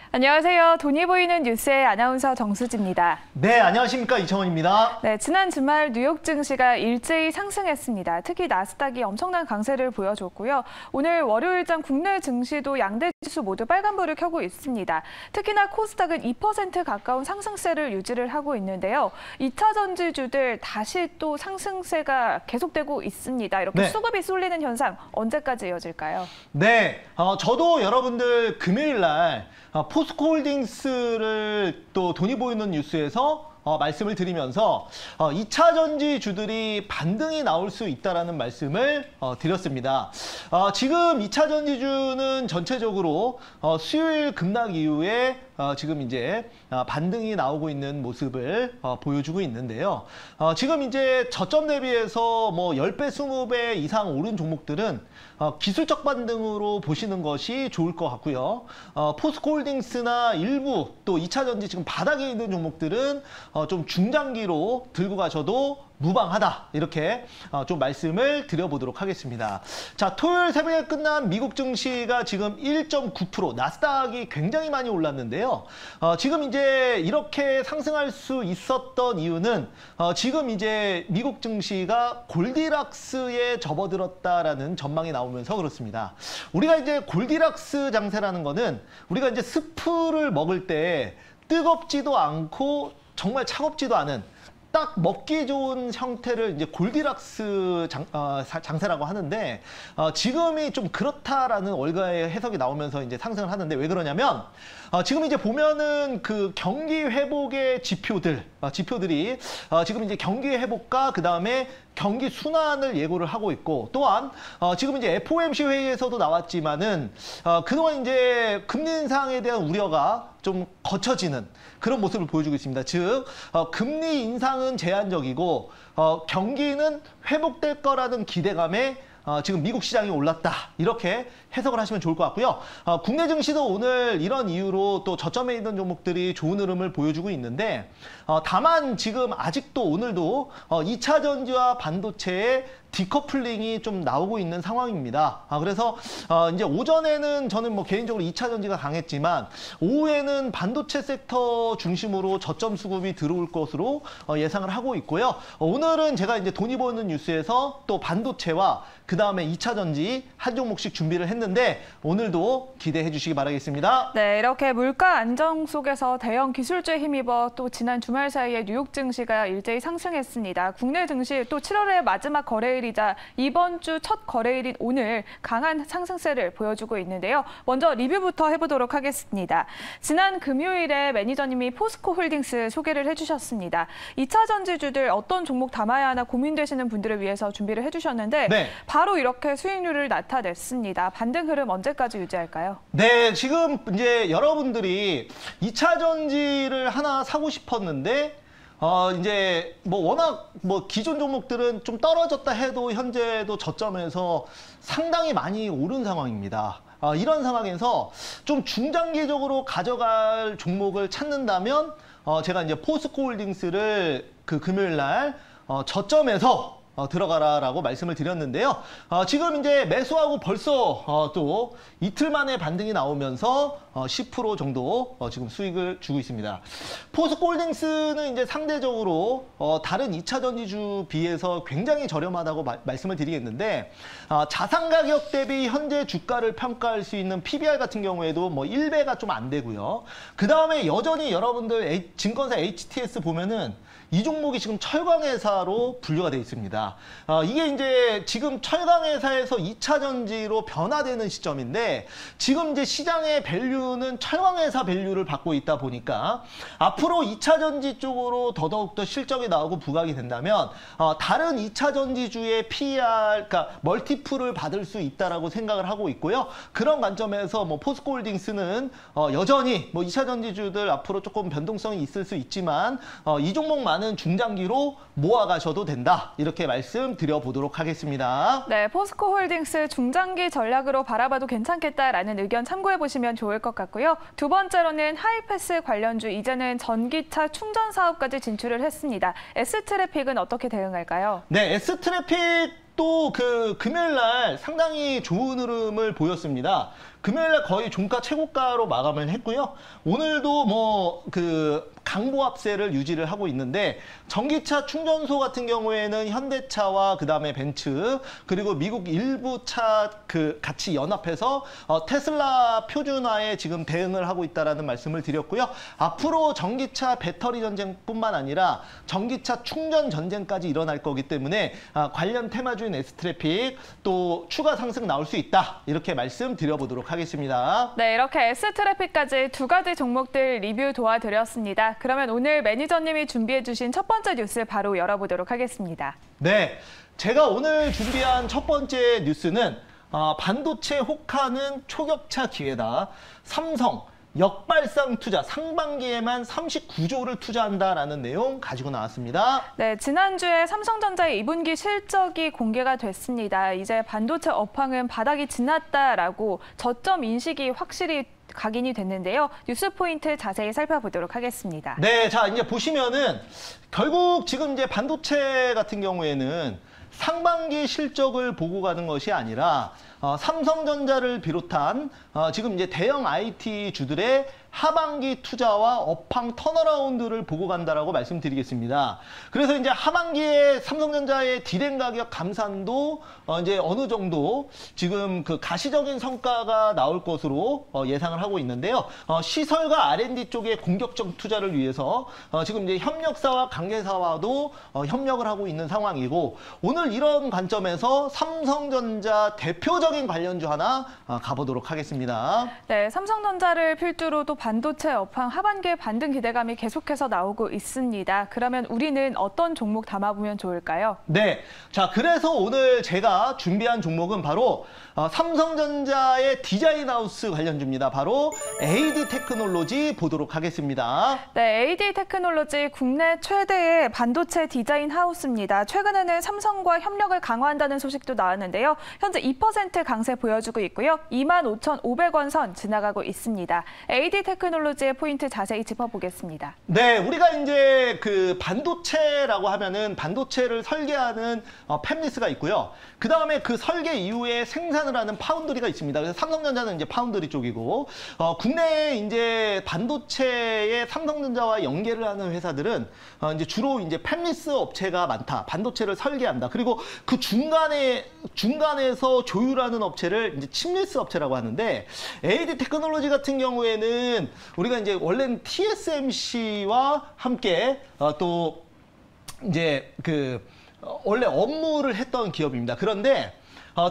안녕하세요. 돈이 보이는 뉴스의 아나운서 정수지입니다. 네, 안녕하십니까. 이청원입니다. 네, 지난 주말 뉴욕 증시가 일제히 상승했습니다. 특히 나스닥이 엄청난 강세를 보여줬고요. 오늘 월요일장 국내 증시도 양대 지수 모두 빨간불을 켜고 있습니다. 특히나 코스닥은 2% 가까운 상승세를 유지를 하고 있는데요. 2차 전지주들 다시 또 상승세가 계속되고 있습니다. 이렇게 수급이 쏠리는 현상 언제까지 이어질까요? 네, 저도 여러분들 금요일 날 포스코홀딩스를 또 돈이 보이는 뉴스에서 말씀을 드리면서 2차 전지주들이 반등이 나올 수 있다는 말씀을 드렸습니다. 지금 2차 전지주는 전체적으로 수요일 급락 이후에 지금 이제 반등이 나오고 있는 모습을 보여주고 있는데요. 지금 이제 저점 대비해서 뭐 10배, 20배 이상 오른 종목들은 기술적 반등으로 보시는 것이 좋을 것 같고요. 포스코홀딩스나 일부 또 2차 전지 지금 바닥에 있는 종목들은 좀 중장기로 들고 가셔도 무방하다, 이렇게 좀 말씀을 드려보도록 하겠습니다. 자, 토요일 새벽에 끝난 미국 증시가 지금 1.9%, 나스닥이 굉장히 많이 올랐는데요. 지금 이제 이렇게 상승할 수 있었던 이유는 지금 이제 미국 증시가 골디락스에 접어들었다라는 전망이 나오면서 그렇습니다. 우리가 이제 골디락스 장세라는 거는 우리가 이제 스프를 먹을 때 뜨겁지도 않고 정말 차갑지도 않은 딱 먹기 좋은 형태를 이제 골디락스 장세라고 하는데, 지금이 좀 그렇다라는 월가의 해석이 나오면서 이제 상승을 하는데, 왜 그러냐면 지금 이제 보면은 그 경기 회복의 지표들이 지금 이제 경기 회복과 그 다음에 경기 순환을 예고를 하고 있고, 또한 지금 이제 FOMC 회의에서도 나왔지만은 그동안 이제 금리 인상에 대한 우려가 좀 거쳐지는 그런 모습을 보여주고 있습니다. 즉 금리 인상은 제한적이고 경기는 회복될 거라는 기대감에 지금 미국 시장이 올랐다, 이렇게 해석을 하시면 좋을 것 같고요. 국내 증시도 오늘 이런 이유로 또 저점에 있는 종목들이 좋은 흐름을 보여주고 있는데, 다만 지금 아직도 오늘도 2차 전지와 반도체의 디커플링이 좀 나오고 있는 상황입니다. 그래서 이제 오전에는 저는 뭐 개인적으로 2차 전지가 강했지만, 오후에는 반도체 섹터 중심으로 저점 수급이 들어올 것으로 예상을 하고 있고요. 오늘은 제가 이제 돈이 보이는 뉴스에서 또 반도체와 그 다음에 2차 전지 한 종목씩 준비를 했는데, 오늘도 기대해 주시기 바라겠습니다. 네, 이렇게 물가 안정 속에서 대형 기술주에 힘입어 또 지난 주말 사이에 뉴욕 증시가 일제히 상승했습니다. 국내 증시 또 7월의 마지막 거래일이자 이번 주 첫 거래일인 오늘 강한 상승세를 보여주고 있는데요. 먼저 리뷰부터 해보도록 하겠습니다. 지난 금요일에 매니저님이 포스코홀딩스 소개를 해주셨습니다. 2차 전지주들 어떤 종목 담아야 하나 고민되시는 분들을 위해서 준비를 해주셨는데, 네, 바로 이렇게 수익률을 나타냈습니다. 반등 흐름 언제까지 유지할까요? 네, 지금 이제 여러분들이 2차 전지를 하나 사고 싶었는데, 이제 뭐 워낙 뭐 기존 종목들은 좀 떨어졌다 해도 현재도 저점에서 상당히 많이 오른 상황입니다. 이런 상황에서 좀 중장기적으로 가져갈 종목을 찾는다면 제가 이제 포스코홀딩스를 그 금요일 날 저점에서 들어가라라고 말씀을 드렸는데요. 지금 이제 매수하고 벌써 또 이틀 만에 반등이 나오면서 10% 정도 지금 수익을 주고 있습니다. 포스코홀딩스는 이제 상대적으로 다른 2차 전지주 비해서 굉장히 저렴하다고 말씀을 드리겠는데, 자산 가격 대비 현재 주가를 평가할 수 있는 PBR 같은 경우에도 뭐 1배가 좀 안 되고요. 그 다음에 여전히 여러분들 증권사 HTS 보면은 이 종목이 지금 철강회사로 분류가 되어 있습니다. 이게 이제 지금 철강회사에서 2차 전지로 변화되는 시점인데, 지금 이제 시장의 밸류는 철강회사 밸류를 받고 있다 보니까 앞으로 2차 전지 쪽으로 더더욱더 실적이 나오고 부각이 된다면 다른 2차 전지주의 PER, 그러니까 멀티플을 받을 수 있다라고 생각을 하고 있고요. 그런 관점에서 뭐 포스코홀딩스는 여전히 뭐 2차 전지주들 앞으로 조금 변동성이 있을 수 있지만 이 종목만 중장기로 모아가셔도 된다, 이렇게 말씀드려보도록 하겠습니다. 네, 포스코홀딩스 중장기 전략으로 바라봐도 괜찮겠다라는 의견 참고해보시면 좋을 것 같고요. 두 번째로는 하이패스 관련주, 이제는 전기차 충전 사업까지 진출을 했습니다. S트래픽은 어떻게 대응할까요? 네, S트래픽 또 그 금요일 날 상당히 좋은 흐름을 보였습니다. 금요일 날 거의 종가 최고가로 마감을 했고요. 오늘도 뭐 강보합세를 유지를 하고 있는데 전기차 충전소 같은 경우에는 현대차와 그다음에 벤츠 그리고 미국 일부 차 같이 연합해서 테슬라 표준화에 지금 대응을 하고 있다라는 말씀을 드렸고요. 앞으로 전기차 배터리 전쟁뿐만 아니라 전기차 충전 전쟁까지 일어날 거기 때문에 관련 테마주인 S트래픽 또 추가 상승 나올 수 있다. 이렇게 말씀드려보도록 하겠습니다. 네, 이렇게 S트래픽까지 두 가지 종목들 리뷰 도와드렸습니다. 그러면 오늘 매니저님이 준비해 주신 첫 번째 뉴스 바로 열어보도록 하겠습니다. 네, 제가 오늘 준비한 첫 번째 뉴스는 반도체 혹하는 초격차 기회다. 삼성 역발상 투자, 상반기에만 39조를 투자한다라는 내용 가지고 나왔습니다. 네, 지난주에 삼성전자의 2분기 실적이 공개가 됐습니다. 이제 반도체 업황은 바닥이 지났다라고 저점 인식이 확실히 각인이 됐는데요. 뉴스 포인트 자세히 살펴보도록 하겠습니다. 네, 자 이제 보시면은 결국 지금 이제 반도체 같은 경우에는 상반기 실적을 보고 가는 것이 아니라 삼성전자를 비롯한 지금 이제 대형 IT 주들의 하반기 투자와 업황 턴어라운드를 보고 간다라고 말씀드리겠습니다. 그래서 이제 하반기에 삼성전자의 디램 가격 감산도 이제 어느 정도 지금 가시적인 성과가 나올 것으로 예상을 하고 있는데요. 시설과 R&D 쪽에 공격적 투자를 위해서 지금 이제 협력사와 관계사와도 협력을 하고 있는 상황이고 오늘 이런 관점에서 삼성전자 대표적인 관련주 하나 가보도록 하겠습니다. 네, 삼성전자를 필두로 또 반도체 업황 하반기에 반등 기대감이 계속해서 나오고 있습니다. 그러면 우리는 어떤 종목 담아보면 좋을까요? 네, 자 그래서 오늘 제가 준비한 종목은 바로 삼성전자의 디자인하우스 관련주입니다. 바로 AD 테크놀로지 보도록 하겠습니다. 네, AD 테크놀로지 국내 최대의 반도체 디자인 하우스입니다. 최근에는 삼성과 협력을 강화한다는 소식도 나왔는데요. 현재 2% 강세 보여주고 있고요. 25,500원 선 지나가고 있습니다. AD 테크놀로지의 포인트 자세히 짚어보겠습니다. 네, 우리가 이제 반도체라고 하면은 반도체를 설계하는 팹리스가 있고요. 그 다음에 그 설계 이후에 생산을 하는 파운드리가 있습니다. 그래서 삼성전자는 이제 파운드리 쪽이고, 국내에 이제 반도체에 삼성전자와 연계를 하는 회사들은 이제 주로 이제 팹리스 업체가 많다. 반도체를 설계한다. 그리고 그 중간에서 조율하는 업체를 이제 칩리스 업체라고 하는데, AD 테크놀로지 같은 경우에는 우리가 이제 원래는 TSMC와 함께 또 이제 원래 업무를 했던 기업입니다. 그런데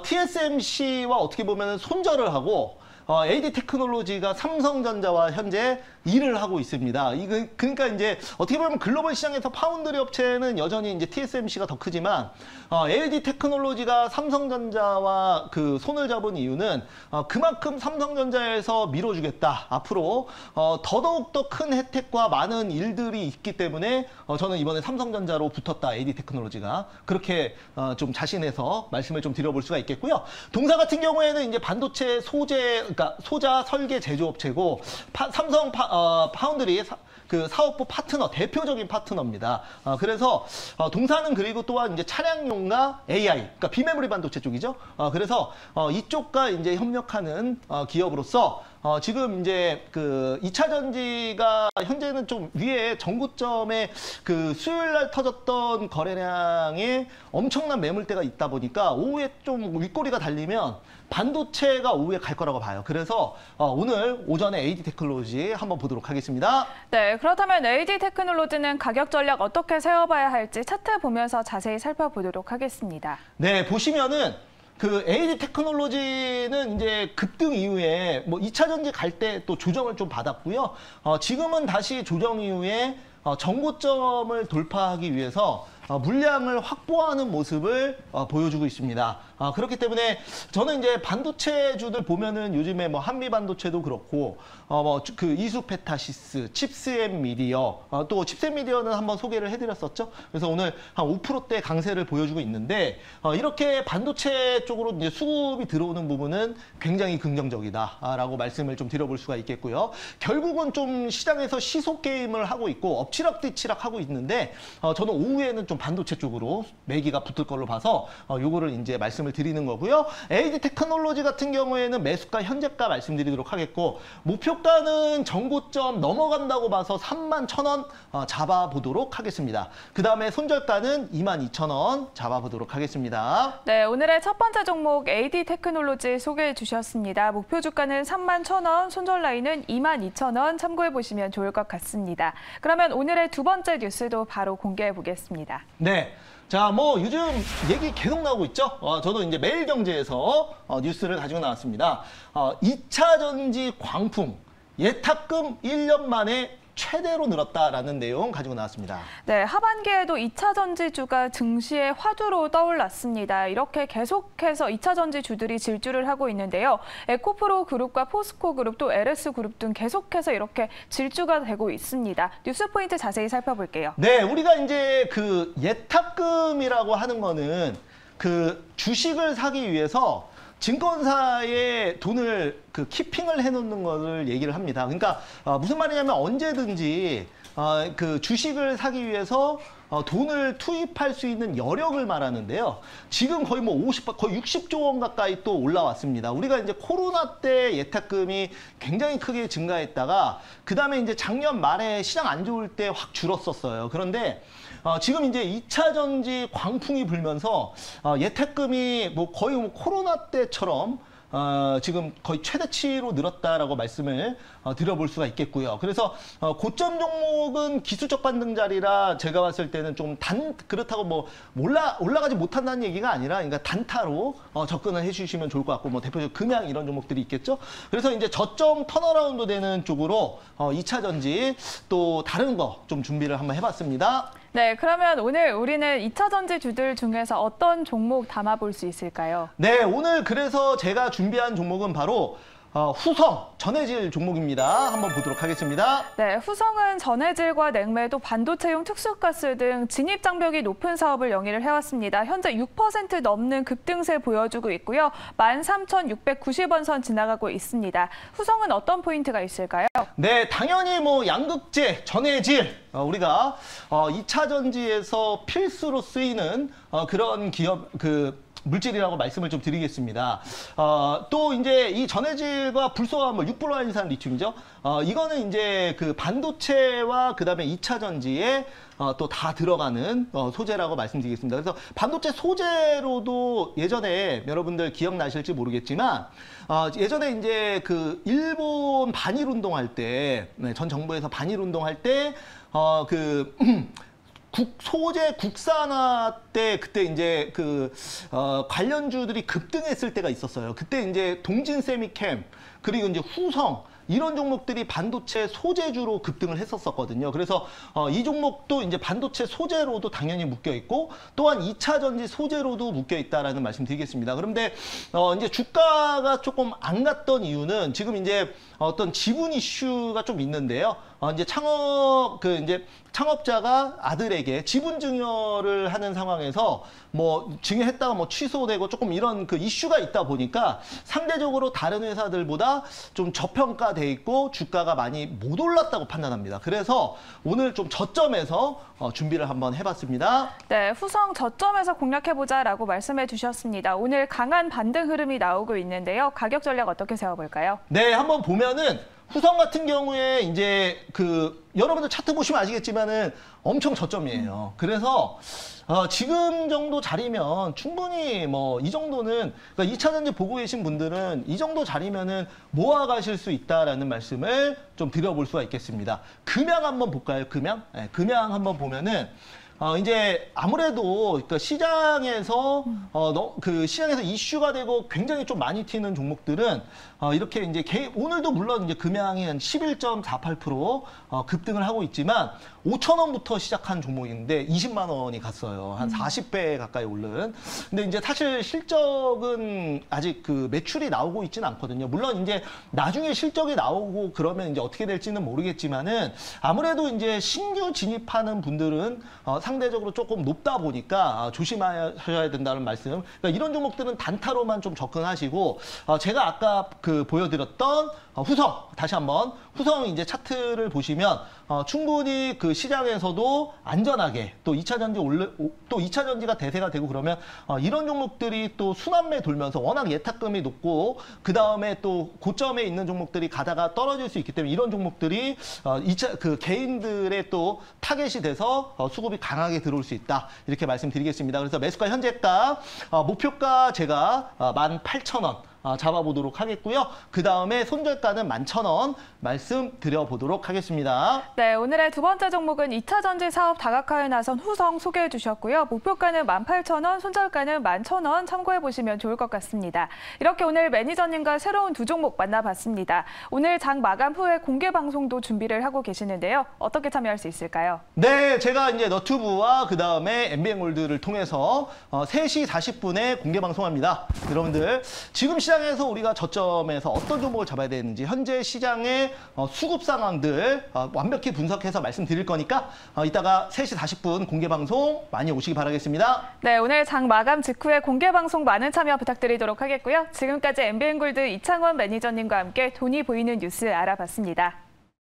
TSMC와 어떻게 보면 손절을 하고 AD 테크놀로지가 삼성전자와 현재 일을 하고 있습니다. 그러니까 이제 어떻게 보면 글로벌 시장에서 파운드리 업체는 여전히 이제 TSMC가 더 크지만 AD 테크놀로지가 삼성전자와 손을 잡은 이유는 그만큼 삼성전자에서 밀어주겠다. 앞으로 더더욱 더 큰 혜택과 많은 일들이 있기 때문에 저는 이번에 삼성전자로 붙었다. AD 테크놀로지가 그렇게 좀 자신해서 말씀을 좀 드려볼 수가 있겠고요. 동사 같은 경우에는 이제 반도체 그러니까 소자 설계 제조업체고 삼성 파운드리 사업부 파트너, 대표적인 파트너입니다. 그래서 동사는 그리고 또한 이제 차량용과 AI, 그러니까 비메모리 반도체 쪽이죠. 그래서 이쪽과 이제 협력하는 기업으로서 지금 이제 2차 전지가 현재는 좀 위에 전고점에 수요일 날 터졌던 거래량에 엄청난 매물대가 있다 보니까 오후에 좀 윗꼬리가 달리면 반도체가 오후에 갈 거라고 봐요. 그래서 오늘 오전에 AD 테크놀로지 한번 보도록 하겠습니다. 네, 그렇다면 AD 테크놀로지는 가격 전략 어떻게 세워봐야 할지 차트 보면서 자세히 살펴보도록 하겠습니다. 네, 보시면은 AD 테크놀로지는 이제 급등 이후에 뭐 2차 전지 갈 때 또 조정을 좀 받았고요. 지금은 다시 조정 이후에 정고점을 돌파하기 위해서 물량을 확보하는 모습을 보여주고 있습니다. 그렇기 때문에 저는 이제 반도체주들 보면은 요즘에 뭐 한미 반도체도 그렇고 이수페타시스, 칩스앤 미디어, 또 칩스앤 미디어는 한번 소개를 해드렸었죠. 그래서 오늘 한 5%대 강세를 보여주고 있는데 이렇게 반도체 쪽으로 이제 수급이 들어오는 부분은 굉장히 긍정적이다라고 말씀을 좀 드려볼 수가 있겠고요. 결국은 좀 시장에서 시소 게임을 하고 있고 엎치락뒤치락 하고 있는데 저는 오후에는 좀 반도체 쪽으로 매기가 붙을 걸로 봐서 요거를 이제 말씀을 말씀을 드리는 거고요. AD 테크놀로지 같은 경우에는 매수가 현재가 말씀드리도록 하겠고 목표가는 전고점 넘어간다고 봐서 31,000원 잡아보도록 하겠습니다. 그 다음에 손절가는 22,000원 잡아보도록 하겠습니다. 네, 오늘의 첫 번째 종목 AD 테크놀로지 소개해 주셨습니다. 목표 주가는 31,000원, 손절 라인은 22,000원 참고해 보시면 좋을 것 같습니다. 그러면 오늘의 두 번째 뉴스도 바로 공개해 보겠습니다. 네. 자, 뭐 요즘 얘기 계속 나오고 있죠. 저도 이제 매일경제에서 뉴스를 가지고 나왔습니다. 2차 전지 광풍 예탁금 1년 만에 최대로 늘었다라는 내용 가지고 나왔습니다. 네, 하반기에도 2차 전지주가 증시의 화두로 떠올랐습니다. 이렇게 계속해서 2차 전지주들이 질주를 하고 있는데요. 에코프로 그룹과 포스코 그룹 또 LS 그룹 등 계속해서 이렇게 질주가 되고 있습니다. 뉴스 포인트 자세히 살펴볼게요. 네, 우리가 이제 그 예탁금이라고 하는 거는 그 주식을 사기 위해서 증권사에 돈을 그 키핑을 해놓는 것을 얘기를 합니다. 그러니까 무슨 말이냐면 언제든지 그 주식을 사기 위해서 돈을 투입할 수 있는 여력을 말하는데요. 지금 거의 뭐 거의 60조 원 가까이 또 올라왔습니다. 우리가 이제 코로나 때 예탁금이 굉장히 크게 증가했다가 그 다음에 이제 작년 말에 시장 안 좋을 때 확 줄었었어요. 그런데 지금 이제 2차 전지 광풍이 불면서 예탁금이 뭐 거의 뭐 코로나 때처럼 지금 거의 최대치로 늘었다라고 말씀을 드려볼 수가 있겠고요. 그래서 고점 종목은 기술적 반등 자리라 제가 봤을 때는 좀 그렇다고 뭐 올라가지 못한다는 얘기가 아니라 그러니까 단타로 접근을 해주시면 좋을 것 같고 뭐 대표적으로 금양 이런 종목들이 있겠죠. 그래서 이제 저점 턴어라운드 되는 쪽으로 2차 전지 또 다른 거 좀 준비를 한번 해봤습니다. 네, 그러면 오늘 우리는 2차 전지주들 중에서 어떤 종목 담아볼 수 있을까요? 네, 오늘 그래서 제가 준비한 종목은 바로 후성, 전해질 종목입니다. 한번 보도록 하겠습니다. 네, 후성은 전해질과 냉매 또 반도체용 특수가스 등 진입 장벽이 높은 사업을 영위를 해왔습니다. 현재 6% 넘는 급등세 보여주고 있고요. 13,690원 선 지나가고 있습니다. 후성은 어떤 포인트가 있을까요? 네, 당연히 뭐 양극재, 전해질 우리가 2차 전지에서 필수로 쓰이는 그런 기업 물질이라고 말씀을 좀 드리겠습니다. 또 이제 이 전해질과 불소화물, 육불화한산 리튬이죠. 이거는 이제 그 반도체와 그다음에 2차 전지에 또 다 들어가는 소재라고 말씀드리겠습니다. 그래서 반도체 소재로도 예전에 여러분들 기억나실지 모르겠지만 예전에 이제 그 일본 반일 운동할 때, 전 정부에서 반일 운동할 때 소재 국산화 때 그때 이제 관련주들이 급등했을 때가 있었어요. 그때 이제 동진 세미캠 그리고 이제 후성 이런 종목들이 반도체 소재주로 급등을 했었거든요. 그래서 이 종목도 이제 반도체 소재로도 당연히 묶여 있고 또한 2차 전지 소재로도 묶여 있다라는 말씀 드리겠습니다. 그런데 이제 주가가 조금 안 갔던 이유는 지금 이제 어떤 지분 이슈가 좀 있는데요. 이제 창업자가 아들에게 지분 증여를 하는 상황에서 뭐 증여했다가 뭐 취소되고 조금 이런 그 이슈가 있다 보니까 상대적으로 다른 회사들보다 좀 저평가돼 있고 주가가 많이 못 올랐다고 판단합니다. 그래서 오늘 좀 저점에서 준비를 한번 해봤습니다. 네, 후성 저점에서 공략해보자라고 말씀해 주셨습니다. 오늘 강한 반등 흐름이 나오고 있는데요. 가격 전략 어떻게 세워볼까요? 네, 한번 보면은 후성 같은 경우에 이제 여러분들 차트 보시면 아시겠지만은 엄청 저점이에요. 그래서 지금 정도 자리면 충분히 뭐 이 정도는 그러니까 2차 전지 보고 계신 분들은 이 정도 자리면은 모아 가실 수 있다라는 말씀을 좀 드려볼 수가 있겠습니다. 금양 한번 볼까요? 금양? 네, 금양 한번 보면은 이제 아무래도 그 시장에서 시장에서 이슈가 되고 굉장히 좀 많이 튀는 종목들은 이렇게 이제 오늘도 물론 이제 금양이 한 11.48% 급등을 하고 있지만 5,000원부터 시작한 종목인데 20만 원이 갔어요. 한 40배 가까이 오른. 근데 이제 사실 실적은 아직 그 매출이 나오고 있지는 않거든요. 물론 이제 나중에 실적이 나오고 그러면 이제 어떻게 될지는 모르겠지만은 아무래도 이제 신규 진입하는 분들은 상대적으로 조금 높다 보니까 조심하셔야 된다는 말씀. 그러니까 이런 종목들은 단타로만 좀 접근하시고 제가 아까 보여드렸던 후성 다시 한번 후성 이제 차트를 보시면 충분히 그 시장에서도 안전하게 또 2차 전지 또 2차 전지가 대세가 되고 그러면 이런 종목들이 또 순환매 돌면서 워낙 예탁금이 높고 그 다음에 또 고점에 있는 종목들이 가다가 떨어질 수 있기 때문에 이런 종목들이 그 개인들의 또 타겟이 돼서 수급이 강하게 들어올 수 있다 이렇게 말씀드리겠습니다. 그래서 매수가 현재가 목표가 제가 18,000원. 잡아보도록 하겠고요. 그 다음에 손절가는 11,000원 말씀드려보도록 하겠습니다. 네, 오늘의 두 번째 종목은 2차 전지 사업 다각화에 나선 후성 소개해 주셨고요. 목표가는 18,000원, 손절가는 11,000원 참고해 보시면 좋을 것 같습니다. 이렇게 오늘 매니저님과 새로운 두 종목 만나봤습니다. 오늘 장 마감 후에 공개 방송도 준비를 하고 계시는데요. 어떻게 참여할 수 있을까요? 네, 제가 이제 너튜브와 그 다음에 MBN골드를 통해서 3시 40분에 공개 방송합니다. 여러분들 지금 시장에서 우리가 저점에서 어떤 종목을 잡아야 되는지 현재 시장의 수급 상황들 완벽히 분석해서 말씀드릴 거니까 이따가 3시 40분 공개 방송 많이 오시기 바라겠습니다. 네, 오늘 장 마감 직후에 공개 방송 많은 참여 부탁드리도록 하겠고요. 지금까지 MBN골드 이창원 매니저님과 함께 돈이 보이는 뉴스 알아봤습니다.